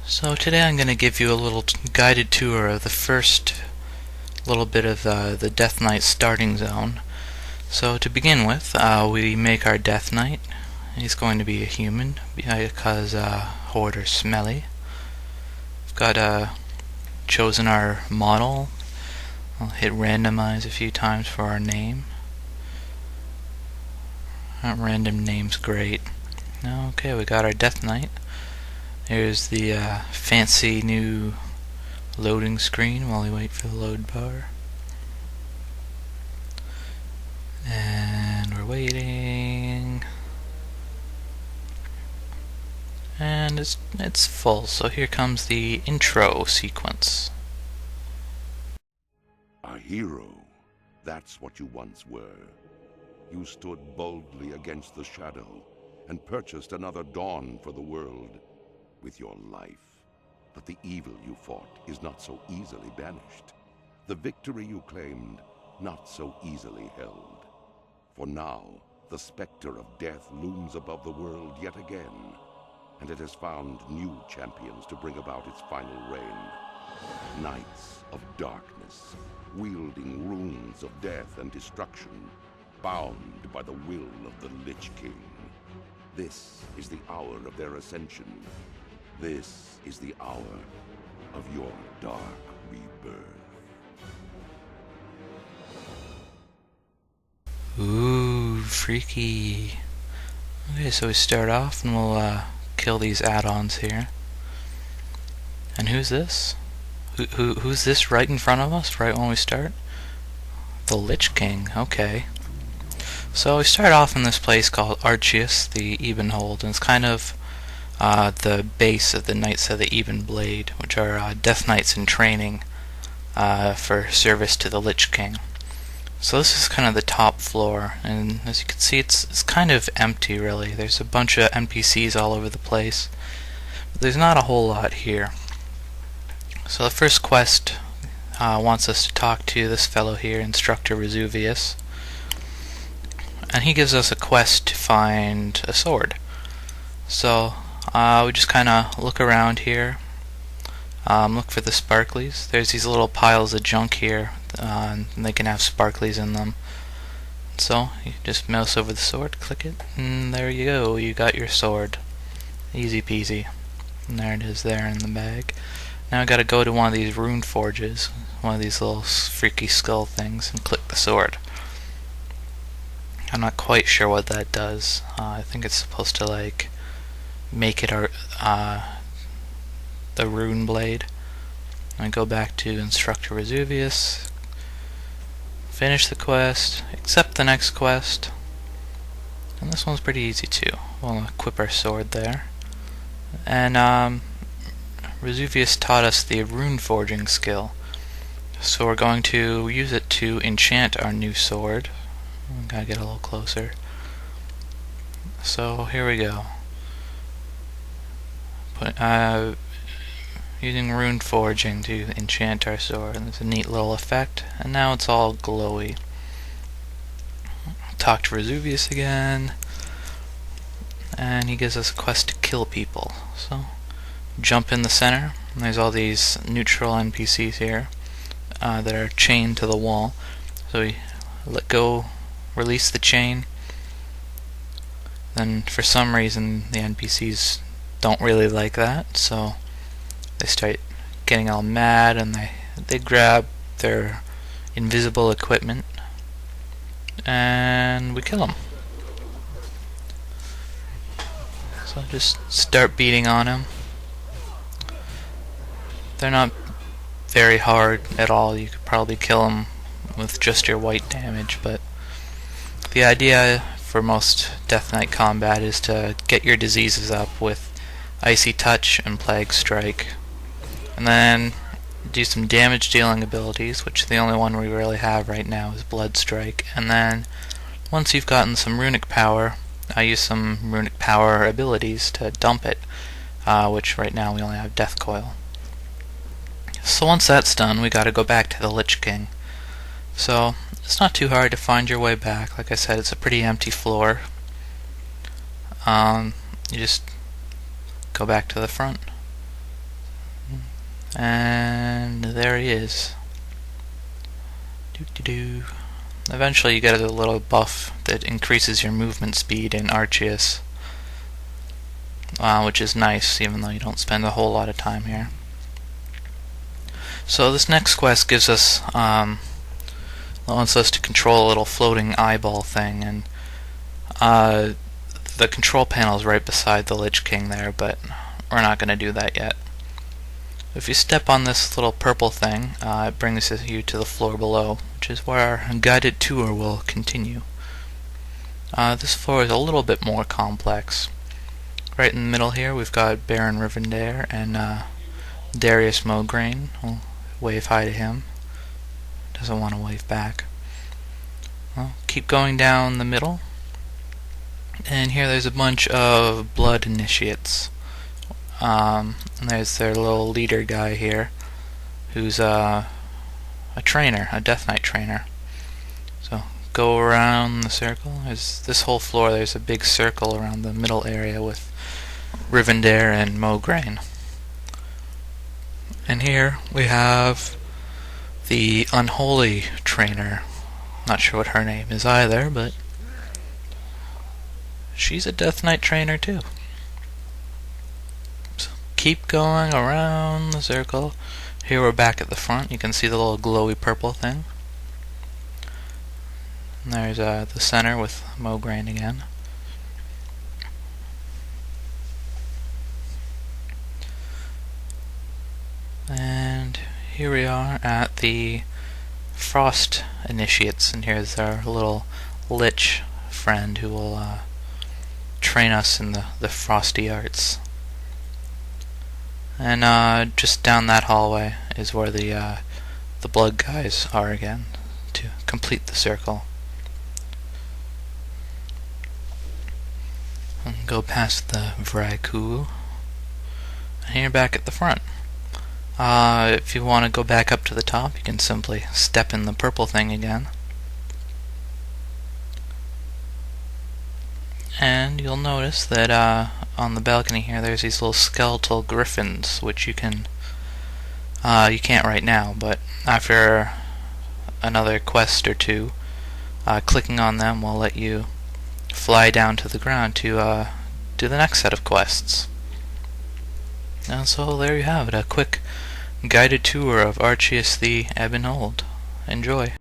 So today I'm going to give you a little guided tour of the first little bit of the Death Knight starting zone. So to begin with, we make our Death Knight. He's going to be a human because Horde are smelly. We've got chosen our model. I'll hit randomize a few times for our name. That random name's great. Okay, we got our Death Knight. There's the fancy new loading screen while we wait for the load bar. And we're waiting. And it's full, so here comes the intro sequence. A hero, that's what you once were. You stood boldly against the shadow and purchased another dawn for the world with your life. But the evil you fought is not so easily banished. The victory you claimed, not so easily held. For now, the specter of death looms above the world yet again, and it has found new champions to bring about its final reign. Knights of darkness, wielding runes of death and destruction, bound by the will of the Lich King. This is the hour of their ascension. This is the hour of your dark rebirth. Ooh, freaky. Okay, so we start off and we'll kill these add-ons here. And who's this? Who's this right in front of us, right when we start? The Lich King, okay. So we start off in this place called Archerus, the Ebon Hold, and it's kind of the base of the Knights of the Ebon Blade, which are Death Knights in training for service to the Lich King. So this is kind of the top floor, and as you can see, it's kind of empty, really. There's a bunch of NPCs all over the place, but there's not a whole lot here. So the first quest wants us to talk to this fellow here, Instructor Vesuvius, and he gives us a quest to find a sword. So we just kind of look around here, look for the sparklies. There's these little piles of junk here, and they can have sparklies in them. So you just mouse over the sword, click it, and there you go, you got your sword. Easy peasy. And there it is there in the bag. Now I gotta go to one of these rune forges, one of these little freaky skull things, and click the sword. I'm not quite sure what that does. I think it's supposed to like make it the rune blade. I go back to Instructor Vesuvius, finish the quest, accept the next quest, and this one's pretty easy too. We'll equip our sword there. And Vesuvius taught us the rune forging skill, so we're going to use it to enchant our new sword. Gotta get a little closer. So here we go. Using rune forging to enchant our sword. And there's a neat little effect, and now it's all glowy. Talk to Vesuvius again, and he gives us a quest to kill people. So jump in the center, and there's all these neutral NPCs here that are chained to the wall. So we let go, release the chain. Then for some reason the NPCs don't really like that, so they start getting all mad, and they grab their invisible equipment, and we kill them. So just start beating on them. They're not very hard at all. You could probably kill them with just your white damage, but the idea for most Death Knight combat is to get your diseases up with Icy Touch and Plague Strike, and then do some damage dealing abilities, which the only one we really have right now is Blood Strike. And then once you've gotten some runic power, I use some runic power abilities to dump it, which right now we only have Death Coil. So once that's done, we gotta go back to the Lich King. So it's not too hard to find your way back. Like I said, it's a pretty empty floor. You just go back to the front. And there he is. Doo-doo-doo. Eventually you get a little buff that increases your movement speed in Archeus, which is nice, even though you don't spend a whole lot of time here. So this next quest gives us, wants us to control a little floating eyeball thing, and the control panel is right beside the Lich King there, but we're not going to do that yet. If you step on this little purple thing, it brings you to the floor below, which is where our guided tour will continue. This floor is a little bit more complex. Right in the middle here we've got Baron Rivendare and Darius Mograine. We'll wave hi to him. Doesn't want to wave back. Well, keep going down the middle, and here there's a bunch of blood initiates. And there's their little leader guy here, who's a trainer, a Death Knight trainer. So go around the circle. There's this whole floor. There's a big circle around the middle area with Rivendare and Mograine. And here we have the unholy trainer. Not sure what her name is either, but she's a Death Knight trainer too. So keep going around the circle. Here we're back at the front. You can see the little glowy purple thing. And there's the center with Mograine again. And here we are at the Frost Initiates, and here's our little Lich friend who will train us in the frosty arts. And just down that hallway is where the blood guys are again, to complete the circle. And go past the Vrykul, and here back at the front. If you want to go back up to the top, you can simply step in the purple thing again. And you'll notice that on the balcony here there's these little skeletal griffins, which you can't right now, but after another quest or two, clicking on them will let you fly down to the ground to do the next set of quests. And so there you have it, a quick guided tour of Archeus the Ebon Hold. Enjoy.